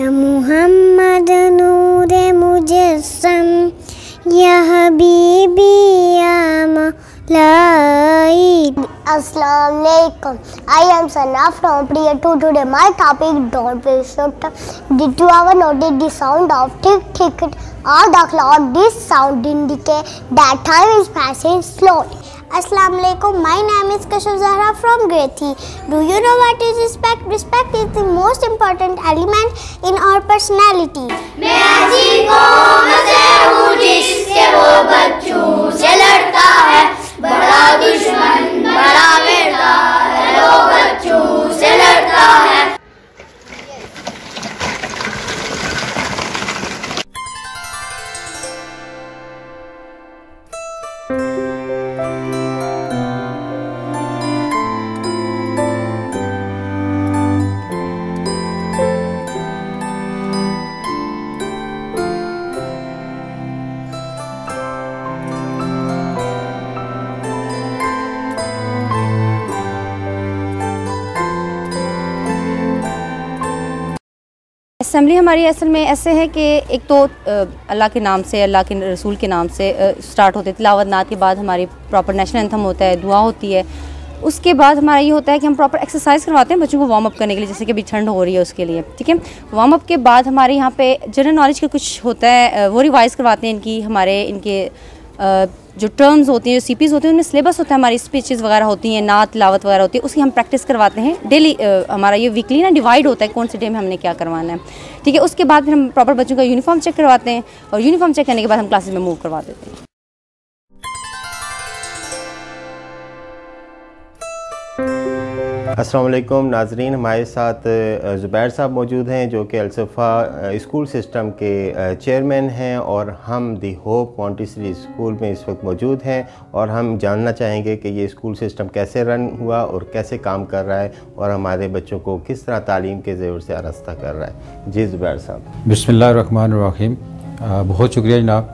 या मुहम्मद नूरे मुजस्सम या हबीबी या मौलाई। Assalamu alaikum. I am Sana from Priya 2. Today my topic don't waste your time. Did you ever notice the sound of tick tick or the clock? This sound indicates that time is passing slowly. Assalamu alaikum. My name is Kashaf Zahra from grade 3. Do you know what is respect? Respect is the most important element in our personality. मैं ऐसी कौम से हूँ जिसके वो बच्चों से लड़ता है, बड़ा दुश्मन बड़ा बेटा है, वो बच्चों से लड़ता है। असेंबली हमारी असल में ऐसे है कि एक तो अल्लाह के नाम से, अल्लाह के रसूल के नाम से स्टार्ट होते, तिलावत नात के बाद हमारी प्रॉपर नेशनल एंथम होता है, दुआ होती है। उसके बाद हमारा ये होता है कि हम प्रॉपर एक्सरसाइज करवाते हैं बच्चों को वार्म अप करने के लिए, जैसे कि अभी ठंड हो रही है उसके लिए, ठीक है। वार्म अप के बाद हमारे यहाँ पे जनरल नॉलेज का कुछ होता है, वो रिवाइज़ करवाते हैं इनके जो टर्म्स होती हैं, जो सीपीज़ होते हैं, उनमें सिलेबस होता है, हमारी स्पीचेस वगैरह होती हैं, नात तिलावत वगैरह होती है, उसकी हम प्रैक्टिस करवाते हैं डेली। हमारा ये वीकली ना डिवाइड होता है कौन से डे में हमने क्या करवाना है, ठीक है। उसके बाद फिर हम प्रॉपर बच्चों का यूनिफॉर्म चेक करवाते हैं और यूनिफॉर्म चेक करने के बाद हम क्लासेस में मूव करवा देते हैं। अस्सलाम वालेकुम नाजरीन, हमारे साथ ज़ुबैर साहब मौजूद हैं जो कि अल-सफ़ा स्कूल सिस्टम के चेयरमैन हैं और हम दी होप मॉन्टेसरी स्कूल में इस वक्त मौजूद हैं और हम जानना चाहेंगे कि ये स्कूल सिस्टम कैसे रन हुआ और कैसे काम कर रहा है और हमारे बच्चों को किस तरह तालीम के ज़रूर से आरास्ता कर रहा है। जी ज़ुबैर साहब। बिस्मिल्लाहिर्रहमानिर्रहीम। बहुत शुक्रिया जनाब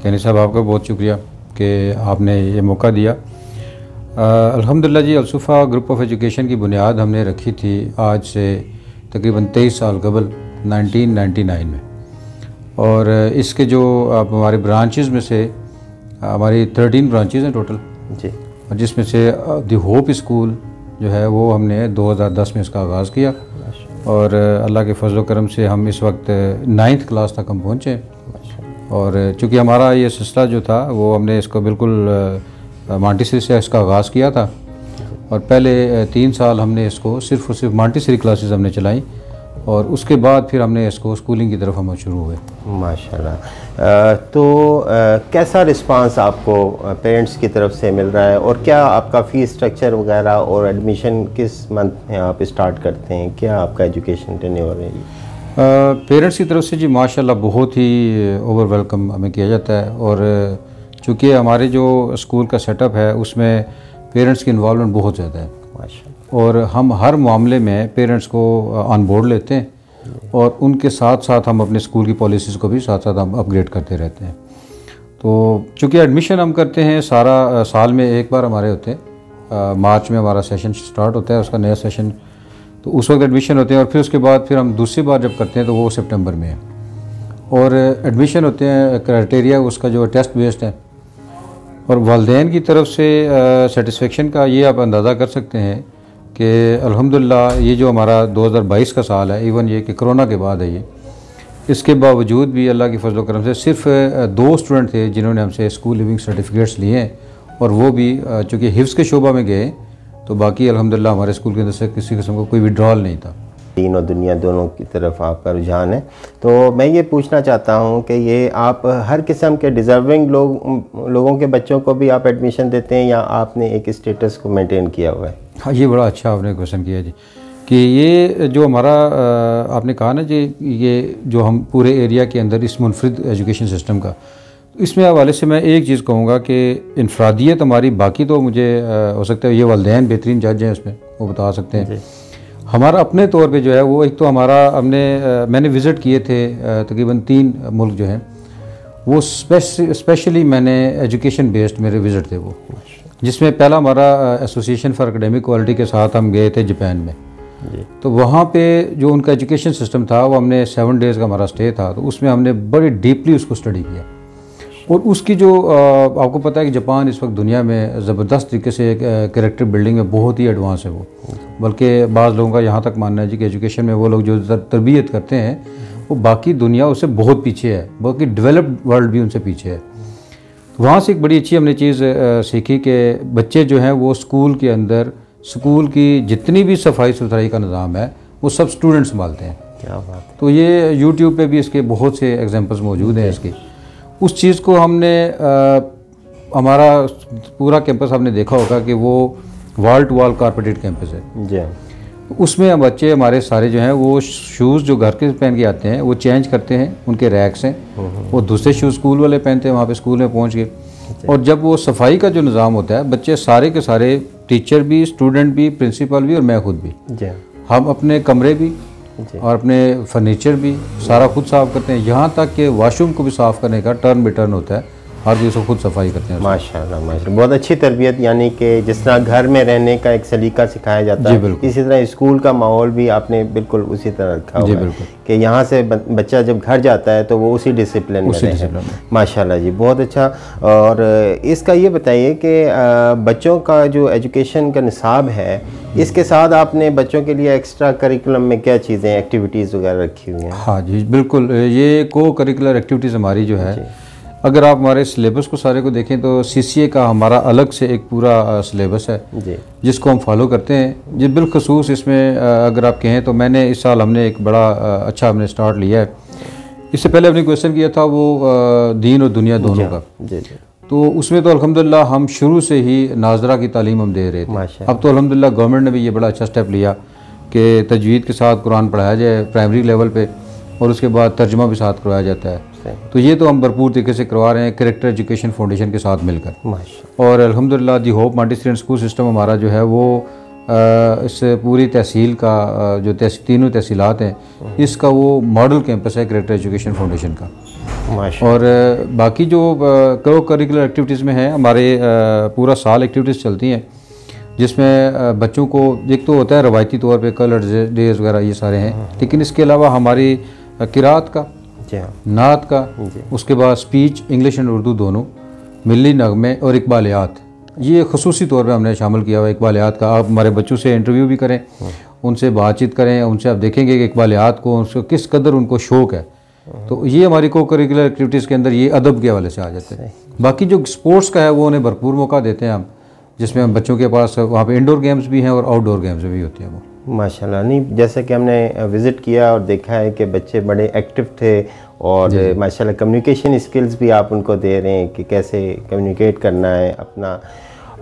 कैनी साहब, आपका बहुत शुक्रिया कि आपने ये मौका दिया। अल्हम्दुलिल्लाह जी, अल-सफ़ा ग्रुप ऑफ एजुकेशन की बुनियाद हमने रखी थी आज से तकरीबन 23 साल कबल 1999 में, और इसके जो हमारे ब्रांचेस में से हमारी 13 ब्रांचेस हैं टोटल जी, और जिसमें से दी होप स्कूल जो है वो हमने 2010 में इसका आगाज़ किया और अल्लाह के फजल करम से हम इस वक्त 9th क्लास तक हम पहुँचे। और चूँकि हमारा ये सिलसिला जो था वो हमने इसको बिल्कुल मॉन्टेसरी से इसका आगाज़ किया था और पहले 3 साल हमने इसको सिर्फ़ और सिर्फ मॉन्टेसरी क्लासेस हमने चलाई और उसके बाद फिर हमने इसको स्कूलिंग की तरफ हम शुरू हुए। माशाल्लाह। तो कैसा रिस्पांस आपको पेरेंट्स की तरफ से मिल रहा है और क्या आपका फ़ीस स्ट्रक्चर वगैरह और एडमिशन किस मंथ में आप स्टार्ट करते हैं, क्या आपका एजुकेशन टेन्योर है? पेरेंट्स की तरफ से जी माशाल्लाह बहुत ही ओवर वेलकम हमें किया जाता है और चूँकि हमारे जो स्कूल का सेटअप है उसमें पेरेंट्स की इन्वॉल्वमेंट बहुत ज़्यादा है और हम हर मामले में पेरेंट्स को ऑन बोर्ड लेते हैं और उनके साथ साथ हम अपने स्कूल की पॉलिसीज़ को भी साथ साथ हम अपग्रेड करते रहते हैं। तो चूँकि एडमिशन हम करते हैं सारा साल में एक बार हमारे होते हैं, मार्च में हमारा सेशन स्टार्ट होता है, उसका नया सेशन, तो उस वक्त एडमिशन होते हैं और फिर उसके बाद फिर हम दूसरी बार जब करते हैं तो वो सितंबर में है। और एडमिशन होते हैं क्राइटेरिया उसका जो टेस्ट बेस्ड है और वालिदैन की तरफ से सेटिस्फेक्शन का ये आप अंदाज़ा कर सकते हैं कि अल्हम्दुलिल्लाह ये जो हमारा 2022 का साल है, इवन ये कि कोरोना के बाद है ये, इसके बावजूद भी अल्लाह की फजल करम से सिर्फ 2 स्टूडेंट थे जिन्होंने हमसे स्कूल लिविंग सर्टिफिकेट्स लिए हैं और वो भी चूँकि हिफ्ज़ के शोबा में गए तो बाकी अल्हम्दुलिल्लाह हमारे स्कूल के अंदर से किसी किस्म का कोई विड्रॉल नहीं था। दीन और दुनिया दोनों की तरफ आपका रुझान है, तो मैं ये पूछना चाहता हूँ कि ये आप हर किस्म के डिज़र्विंग लोगों के बच्चों को भी आप एडमिशन देते हैं या आपने एक स्टेटस को मेंटेन किया हुआ है? हाँ, ये बड़ा अच्छा आपने क्वेश्चन किया जी कि ये जो हमारा आपने कहा ना जी, ये जो हम पूरे एरिया के अंदर इस मुनफरिद एजुकेशन सिस्टम का, इसमें हवाले से मैं एक चीज़ कहूँगा कि इनफरादियत हमारी, बाकी तो मुझे हो सकता है ये वालिदैन बेहतरीन जज हैं उसमें, वो बता सकते हैं। हमारा अपने तौर पे जो है वो एक तो हमारा मैंने विज़िट किए थे तकरीबन 3 मुल्क जो हैं वो स्पेशली मैंने एजुकेशन बेस्ड मेरे विज़िट थे वो, जिसमें पहला हमारा एसोसिएशन फॉर एकेडमिक क्वालिटी के साथ हम गए थे जापान में तो वहाँ पे जो उनका एजुकेशन सिस्टम था वो हमने 7 डेज़ का हमारा स्टे था, तो उसमें हमने बड़ी डीपली उसको स्टडी किया। और उसकी जो आपको पता है कि जापान इस वक्त दुनिया में ज़बरदस्त तरीके से कैरेक्टर बिल्डिंग में बहुत ही एडवांस है वो, बल्कि बाज़ लोगों का यहाँ तक मानना है जी कि एजुकेशन में वो लोग जो तरबियत करते हैं वो बाकी दुनिया उससे बहुत पीछे है, बाकी डेवलप्ड वर्ल्ड भी उनसे पीछे है। तो वहाँ से एक बड़ी अच्छी हमने चीज़ सीखी कि बच्चे जो हैं वो स्कूल के अंदर स्कूल की जितनी भी सफाई सुथराई का निज़ाम है वो सब स्टूडेंट संभालते हैं। क्या बात है। तो ये यूट्यूब पे भी इसके बहुत से एग्जांपल्स मौजूद हैं इसकी। उस चीज़ को हमने हमारा पूरा कैंपस आपने देखा होगा कि वो wall to wall carpeted campus है जी। उसमें बच्चे हमारे सारे जो हैं वो शूज़ जो घर के पहन के आते हैं वो चेंज करते हैं, उनके रैक्स हैं, वो दूसरे शूज़ स्कूल वाले पहनते हैं वहाँ पे स्कूल में पहुँच के। और जब वो सफाई का जो निज़ाम होता है बच्चे सारे के सारे, टीचर भी, स्टूडेंट भी, प्रिंसिपल भी और मैं खुद भी, हम अपने कमरे भी और अपने फर्नीचर भी सारा खुद साफ़ करते हैं, यहाँ तक कि वॉशरूम को भी साफ़ करने का टर्न बाई टर्न होता है, हर चीज़ को खुद सफाई करते हैं। माशाल्लाह माशाल्लाह, बहुत अच्छी तरबियत, यानी कि जिस तरह घर में रहने का एक सलीका सिखाया जाता है इसी तरह स्कूल का माहौल भी आपने बिल्कुल उसी तरह रखा हुआ है कि यहाँ से बच्चा जब घर जाता है तो वो उसी डिसिप्लिन में रहे। माशाल्लाह जी, बहुत अच्छा। और इसका ये बताइए कि बच्चों का जो एजुकेशन का निसाब है इसके साथ आपने बच्चों के लिए एक्स्ट्रा करिकुलम में क्या चीज़ें, एक्टिविटीज़ वगैरह रखी हुई हैं? हाँ जी बिल्कुल, ये को करिकुलर एक्टिविटीज़ हमारी जो है, अगर आप हमारे सिलेबस को सारे को देखें तो CCA का हमारा अलग से एक पूरा सिलेबस है जी, जिसको हम फॉलो करते हैं जी। बिलखसूस इसमें अगर आप कहें तो मैंने इस साल हमने एक बड़ा अच्छा हमने स्टार्ट लिया है। इससे पहले हमने क्वेश्चन किया था वो दीन और दुनिया दोनों का जी जी। तो उसमें तो अल्हम्दुलिल्लाह हम शुरू से ही नाजरा की तालीम हम दे रहे थे। अब तो अल्हम्दुलिल्लाह गवर्नमेंट ने भी ये बड़ा अच्छा स्टेप लिया कि तजवीद के साथ कुरान पढ़ाया जाए प्राइमरी लेवल पे, और उसके बाद तर्जुमा भी साथ करवाया जाता है। तो ये तो हम भरपूर तरीके से करवा रहे हैं कैरेक्टर एजुकेशन फाउंडेशन के साथ मिलकर। और अल्हम्दुलिल्लाह the hope multi school system हमारा जो है वो इस पूरी तहसील का जो तीनों तहसीलात हैं इसका वो मॉडल कैंपस है कैरेक्टर एजुकेशन फाउंडेशन का। और बाकी जो को करिकुलर एक्टिविटीज़ में है हमारे पूरा साल एक्टिविटीज़ चलती हैं जिसमें बच्चों को एक तो होता है रवायती तौर पे कलर डेज वगैरह ये सारे हैं, लेकिन इसके अलावा हमारी किरात का, नात का, उसके बाद स्पीच इंग्लिश एंड उर्दू दोनों, मिली नगमे और इकबालियात, ये खसूसी तौर पे हमने शामिल किया हुआ है। इकबालियात का आप हमारे बच्चों से इंटरव्यू भी करें, उनसे बातचीत करें, उनसे आप देखेंगे कि इकबालियात को उसको किस कदर उनको शौक़ है। तो ये हमारी को करिकुलर एक्टिविटीज़ के अंदर ये अदब के हवाले से आ जाते हैं। बाकी जो स्पोर्ट्स का है वो उन्हें भरपूर मौका देते हैं हम, जिसमें हम बच्चों के पास वहाँ पे इंडोर गेम्स भी हैं और आउटडोर गेम्स भी होती हैं वो। माशाल्लाह, नहीं जैसे कि हमने विज़िट किया और देखा है कि बच्चे बड़े एक्टिव थे और माशाल्लाह कम्युनिकेशन स्किल्स भी आप उनको दे रहे हैं कि कैसे कम्युनिकेट करना है अपना।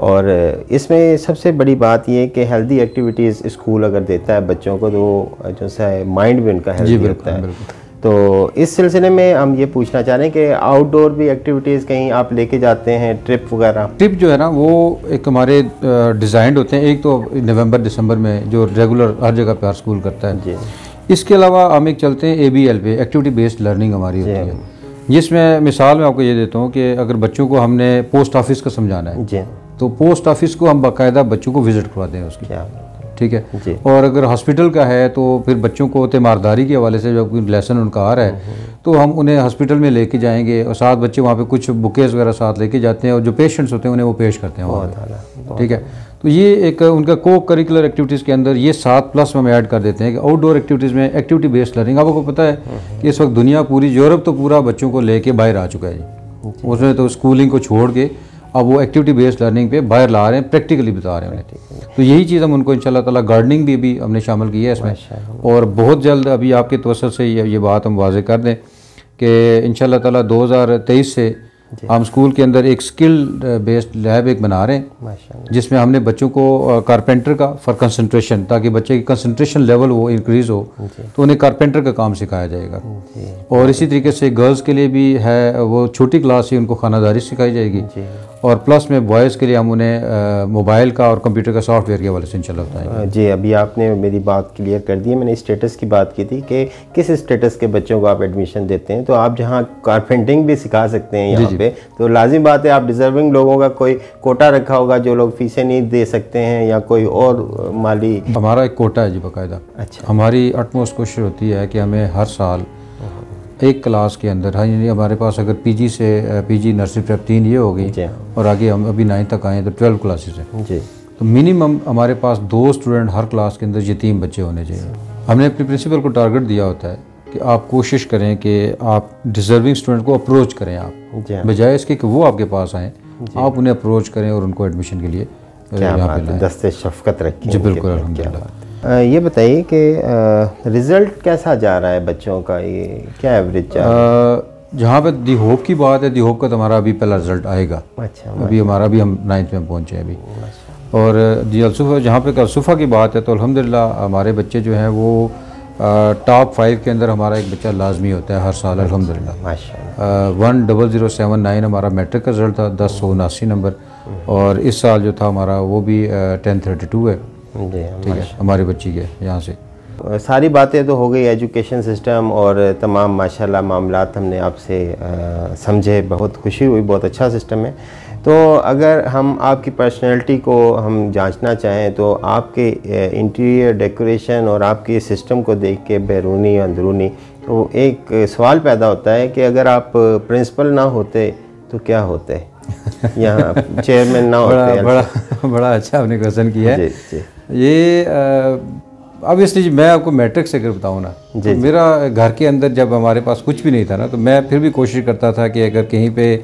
और इसमें सबसे बड़ी बात ये कि हेल्दी एक्टिविटीज़ स्कूल अगर देता है बच्चों को तो जो सा माइंड भी उनका हेल्दी होता है। तो इस सिलसिले में हम ये पूछना चाह रहे हैं कि आउटडोर भी एक्टिविटीज़ कहीं आप लेके जाते हैं, ट्रिप वगैरह? ट्रिप जो है ना वो एक हमारे डिज़ाइंड होते हैं, एक तो नवंबर दिसंबर में जो रेगुलर हर जगह पे हर स्कूल करता है जी। इसके अलावा हम एक चलते हैं ABL पे, एक्टिविटी बेस्ड लर्निंग हमारी होती है, जिसमें मिसाल मैं आपको ये देता हूँ कि अगर बच्चों को हमने पोस्ट ऑफिस का समझाना है जी, तो पोस्ट ऑफिस को हम बाकायदा बच्चों को विज़िट करवाते हैं उसकी, ठीक है। और अगर हॉस्पिटल का है तो फिर बच्चों को तीमारदारी के हवाले से जब कोई लेसन उनका आ रहा है तो हम उन्हें हॉस्पिटल में लेके जाएंगे और साथ बच्चे वहाँ पे कुछ बुकेज वगैरह साथ लेके जाते हैं और जो पेशेंट्स होते हैं उन्हें वो पेश करते हैं वहाँ, ठीक है। तो ये एक उनका को करिकुलर एक्टिविटीज़ के अंदर ये 7+ हम ऐड कर देते हैं कि आउटडोर एक्टिविटीज़ में एक्टिविटी बेस्ड लर्निंग। आपको पता है कि इस वक्त दुनिया पूरी यूरोप तो पूरा बच्चों को लेके बाहर आ चुका है जी, उसमें तो स्कूलिंग को छोड़ के अब वो एक्टिविटी बेस्ड लर्निंग पे बाहर ला रहे हैं, प्रैक्टिकली बता रहे हैं। तो यही चीज़ हम उनको इंशाल्लाह ताला गार्डनिंग भी अभी हमने शामिल की है इसमें, और बहुत जल्द अभी आपके तवज्जुह से ये बात हम वाज़ेह कर दें कि इंशाल्लाह ताला 2023 से हम स्कूल के अंदर एक स्किल बेस्ड लैब एक बना रहे हैं, जिसमें हमने बच्चों को कारपेंटर का फॉर कंसंट्रेशन, ताकि बच्चे की कंसंट्रेशन लेवल वो इंक्रीज़ हो तो उन्हें कारपेंटर का काम सिखाया जाएगा। और इसी तरीके से गर्ल्स के लिए भी है, वो छोटी क्लास से उनको खानादारी सिखाई जाएगी और प्लस में बॉयज़ के लिए हम उन्हें मोबाइल का और कंप्यूटर का सॉफ्टवेयर के हवाले से इंशाल्लाह बताएंगे। जी, अभी आपने मेरी बात क्लियर कर दी है। मैंने स्टेटस की बात की थी कि किस स्टेटस के बच्चों को आप एडमिशन देते हैं, तो आप जहाँ कारपेंटिंग भी सिखा सकते हैं यहाँ पे, तो लाजिम बात है आप डिज़र्विंग लोगों का कोई कोटा रखा होगा जो लोग फीसें नहीं दे सकते हैं या कोई और माली। हमारा एक कोटा है जी बाकायदा। अच्छा। हमारी अटमोस्ट कोशिश होती है कि हमें हर साल एक क्लास के अंदर, हाँ यानी हमारे पास अगर पीजी से पीजी नर्सरी प्रेप 3 ये हो गई और आगे हम अभी 9 तक आए तो 12 क्लासेस हैं जी, तो मिनिमम हमारे पास 2 स्टूडेंट हर क्लास के अंदर यतीम बच्चे होने चाहिए। हमने अपने प्रिंसिपल को टारगेट दिया होता है कि आप कोशिश करें कि आप डिज़र्विंग स्टूडेंट को अप्रोच करें, आप बजाय इसके कि वो आपके पास आएँ, आप उन्हें अप्रोच करें और उनको एडमिशन के लिए यहाँ पे दस्ते शफ़क़त रखें। जी बिल्कुल, अल्हम्दुलिल्लाह। ये बताइए कि रिज़ल्ट कैसा जा रहा है बच्चों का, ये क्या एवरेज जा रहा है? जहाँ पे दी होप की बात है, दी होप का तो हमारा अभी पहला रिज़ल्ट आएगा। अच्छा। अभी हमारा भी हम 9th में पहुँचे हैं अभी। और दी अलसुफ़ा, जहाँ पे अलसुफ़ा की बात है तो अल्हम्दुलिल्लाह हमारे बच्चे जो हैं वो टॉप 5 के अंदर हमारा एक बच्चा लाजमी होता है हर साल अल्हम्दुलिल्लाह। माशाअल्लाह। 10079 हमारा मैट्रिक का रिज़ल्ट था, 1079 नंबर, और इस साल जो था हमारा वो भी 1032 है। ठीक है, हमारे बच्ची के यहाँ से। सारी बातें तो हो गई एजुकेशन सिस्टम और तमाम माशाल्लाह मामलात हमने आपसे समझे, बहुत खुशी हुई, बहुत अच्छा सिस्टम है। तो अगर हम आपकी पर्सनैलिटी को हम जांचना चाहें तो आपके इंटीरियर डेकोरेशन और आपके सिस्टम को देख के बैरूनी अंदरूनी, तो एक सवाल पैदा होता है कि अगर आप प्रिंसिपल ना होते तो क्या होते, यहाँ चेयरमैन ना होते। बड़ा अच्छा आपने क्वेश्चन किया है। जी। ये ऑब्वियसली मैं आपको मैट्रिक से अगर बताऊँ ना, तो मेरा घर के अंदर जब हमारे पास कुछ भी नहीं था ना, तो मैं फिर भी कोशिश करता था कि अगर कहीं पे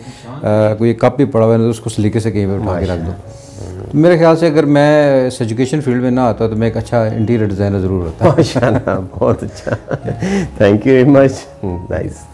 कोई कप भी पड़ा हुआ है तो उसको सलीके से कहीं पे उठा के रख दूँ। तो मेरे ख्याल से अगर मैं इस एजुकेशन फील्ड में ना आता तो मैं एक अच्छा इंटीरियर डिज़ाइनर ज़रूर होता। माशाल्लाह, बहुत अच्छा। Thank you very much, nice.